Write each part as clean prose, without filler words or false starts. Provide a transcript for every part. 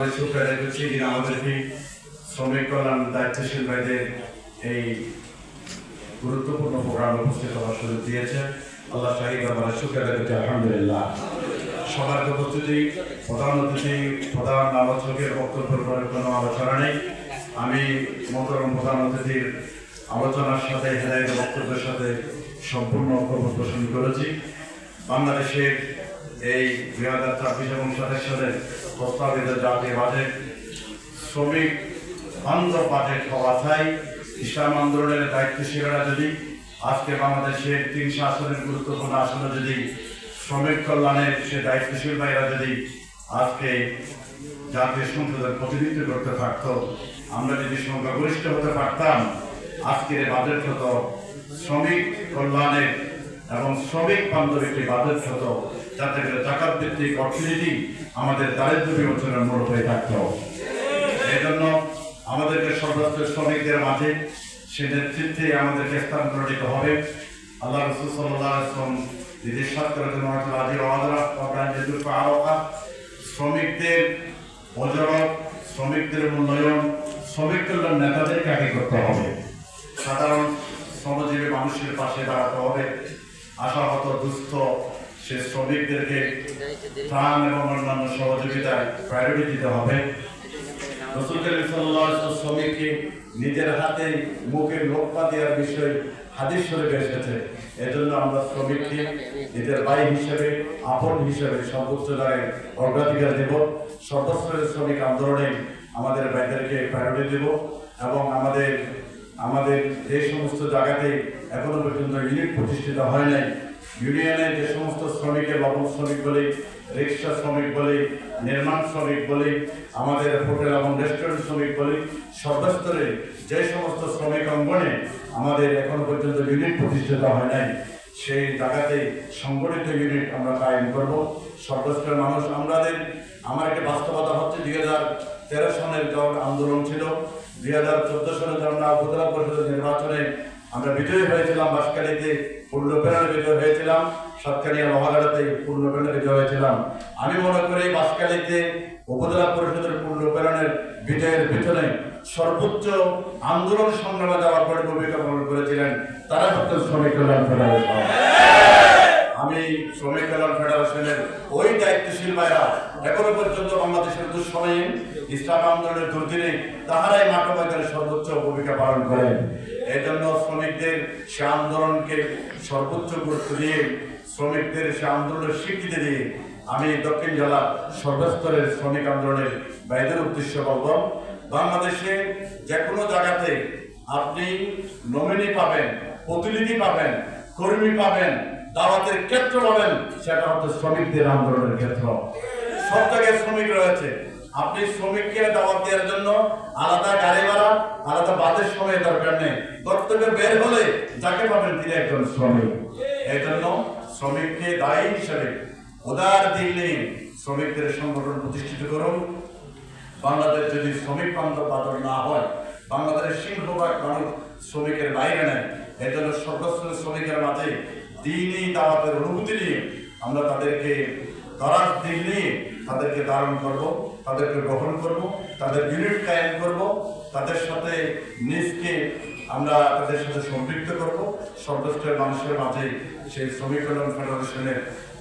আমাদেরকে শ্রমিক কল্যাণ দায়িত্বশীল ভাইদের এই গুরুত্বপূর্ণ প্রোগ্রাম উপস্থিত হওয়ার সুযোগ দিয়েছে। আল্লাহ শাহিদ আমাদের শুকরিয়া করছি, আলহামদুলিল্লাহ। সবার উপস্থিতি, প্রধান অতিথি, প্রধান আলোচকের বক্তব্যের পরে কোনো আলোচনা নেই। আমি মোহতরম প্রধান অতিথির আলোচনার সাথে হেদায়েতের বক্তব্যের সাথে সম্পূর্ণ ঐক্য পোষণ করেছি। বাংলাদেশের এই 2024 এবং 27 সালের প্রস্তাবিত জাতীয় বাজেট শ্রমিক বান্ধব বাজেট হওয়া চাই। ইসলাম আন্দোলনের দায়িত্বশীলরা যদি আজকে বাংলাদেশের 300 আসনের গুরুত্বপূর্ণ আসনে যদি শ্রমিক কল্যাণের সে দায়িত্বশীল ভাইরা যদি আজকে জাতীয় সংসদের প্রতিনিধিত্ব করতে পারত, আমরা যদি সংখ্যাগরিষ্ঠ হতে পারতাম, আজকের বাজেট হতো শ্রমিক কল্যাণের এবং শ্রমিক বান্ধব একটি বাজেট হতো, যাতে করে জাকাত ভিত্তিক অর্থনীতি আমাদের দারিদ্র্য বিমোচনের মূল হয়ে থাকত। এই জন্য আমাদেরকে সর্বস্তরের শ্রমিকদের মাঝে সে নেতৃত্বে আমাদেরকে স্থানান্তর নিতে হবে। আল্লাহ রাসূল সাল্লাল্লাহু আলাইহি ওয়াসাল্লাম নির্দেশ করেছেন, শ্রমিকদের ওজরত, শ্রমিকদের মূল্যায়ন, শ্রমিক কল্যাণ নেতাদেরকে আগে করতে হবে। সাধারণ শ্রমজীবী মানুষের পাশে দাঁড়াতে হবে। আশাহত দুস্থ সে শ্রমিকদেরকে ত্রাণ এবং অন্যান্য সহযোগিতায় প্রায়োরিটি দিতে হবে। রাসূল করিম সাল্লাল্লাহু আলাইহি ওয়াসাল্লাম শ্রমিককে নিজের হাতে মুখে লোকমা দেওয়ার বিষয় হাদিস শরীফে এসেছে। এজন্য আমরা শ্রমিককে নিজের ভাই হিসেবে, আপন হিসেবে সর্বোচ্চ জায়গায় অগ্রাধিকার দেব। সর্বস্তরের শ্রমিক আন্দোলনে আমাদের ভাইদেরকে প্রায়োরিটি দেব এবং আমাদের যে সমস্ত জায়গাতে এখনো পর্যন্ত ইউনিট প্রতিষ্ঠিত হয় নাই, ইউনিয়নে যে সমস্ত শ্রমিকের লবণ শ্রমিক বলে, রিক্সা শ্রমিক বলে, নির্মাণ শ্রমিক বলে, আমাদের হোটেল এবং রেস্টুরেন্ট শ্রমিক বলে, সর্বস্তরে যে সমস্ত শ্রমিক অঙ্গনে আমাদের এখনো পর্যন্ত ইউনিট প্রতিষ্ঠিত হয় নাই, সেই জায়গাতে সংগঠিত ইউনিট আমরা কায়েম করব। সর্বস্তরের মানুষ আমার একটা বাস্তবতা হচ্ছে 2013 সনের যখন আন্দোলন ছিল, 2014 সালে যখন উপজেলা পরিষদের নির্বাচনে আমরা বিজয়ী হয়েছিলাম, বাঁশখালীতে পূর্ণপ্রেরণে বিজয় হয়েছিলাম, সাতকানিয়া লোহাগাড়াতে পূর্ণপ্রেরণে বিজয় হয়েছিলাম। আমি মনে করি বাঁশখালীতে উপজেলা পরিষদের পূর্ণপ্রেরণের বিজয়ের পিছনে সর্বোচ্চ আন্দোলন সংগ্রামে যাওয়ার পরে ভূমিকা পালন করেছিলেন তারা হচ্ছে শ্রমিক কল্যাণ ফেডারেশন। আমি শ্রমিক কল্যাণ ফেডারেশনের ওই দায়িত্বশীল ভাইরা এখনো পর্যন্ত বাংলাদেশের দুঃসময়ে ইসলাম আন্দোলনের দুর্দিনে তাহারাই মাঠ ময়দানে সর্বোচ্চ ভূমিকা পালন করেন। এই জন্য শ্রমিকদের সে আন্দোলনকে সর্বোচ্চ গুরুত্ব দিয়ে, শ্রমিকদের সে আন্দোলনের স্বীকৃতি দিয়ে আমি দক্ষিণ জেলার সর্বস্তরের শ্রমিক আন্দোলনের ভাইদের উদ্দেশ্য বলব, বাংলাদেশে যে কোনো জায়গাতে আপনি নমিনি পাবেন, প্রতিনিধি পাবেন, কর্মী পাবেন, দাওয়াতের ক্ষেত্র পাবেন, সেটা হচ্ছে শ্রমিকদের আন্দোলনের ক্ষেত্র। সব জায়গায় শ্রমিক রয়েছে। আপনি শ্রমিককে দাওয়াত দেওয়ার জন্য আলাদা গাড়ি ভাড়া, আলাদা বাসের সময় দরকার নেই। কর্তব্যে বের হলে যাকে পাবেন তিনি একজন শ্রমিক। এই জন্য শ্রমিককে দায়ী হিসেবে উদার দিল নিয়ে শ্রমিকদের সংগঠন প্রতিষ্ঠিত করুন। বাংলাদেশ যদি শ্রমিক বান্ধব বাজার না হয়, বাংলাদেশের সিংহভাগ মানুষ শ্রমিকের বাইরে নেয়। এই জন্য সর্বস্তরের শ্রমিকের মাঝে দিনই দাওয়াতের অনুভূতি নিয়ে আমরা তাদেরকে দরাজ দিল নিয়ে তাদেরকে ধারণ করব, তাদেরকে গ্রহণ করব, তাদের ইউনিট কায়েম করব, তাদের সাথে নিজকে আমরা তাদের সাথে সম্পৃক্ত করব। সর্বস্তরের মানুষের মাঝে সেই শ্রমিক কল্যাণ ফেডারেশনের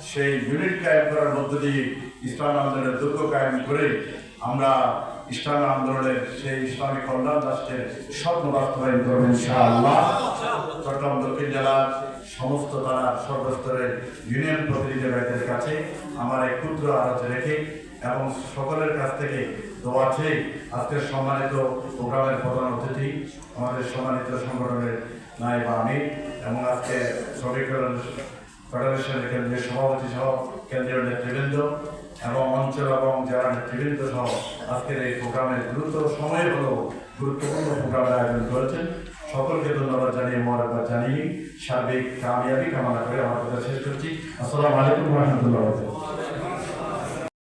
সেই ইউনিট কায়েম করার মধ্য দিয়ে ইসলাম আন্দোলনের দুর্গ কায়েম করে আমরা ইসলাম আন্দোলনের সেই ইসলামী কল্যাণ রাষ্ট্রের স্বপ্ন বাস্তবায়ন করব ইনশাআল্লাহ। চট্টগ্রাম দক্ষিণ জেলার সমস্ত তারা সর্বস্তরের ইউনিয়ন প্রতিনিধিদের কাছে আমার এক ক্ষুদ্র আলোচনা রেখে এবং সকলের কাছ থেকে দোয়া চেয়ে আজকের সম্মানিত প্রোগ্রামের প্রধান অতিথি, আমাদের সম্মানিত সংগঠনের নায়েব আমির এবং আজকে শ্রমিক ফেডারেশনের কেন্দ্রীয় সভাপতি সহ কেন্দ্রীয় নেতৃবৃন্দ এবং অঞ্চল এবং জেলা নেতৃবৃন্দ সহ আজকের এই প্রোগ্রামের সময় হলেও গুরুত্বপূর্ণ প্রোগ্রামের আয়োজন করেছেন। সকলকে ধন্যবাদ জানিয়ে, মোবারকবাদ জানিয়ে সার্বিক কামিয়াবি কামনা করে আমার কথা শেষ করছি। আসসালামু আলাইকুম ওয়া রাহমাতুল্লাহ।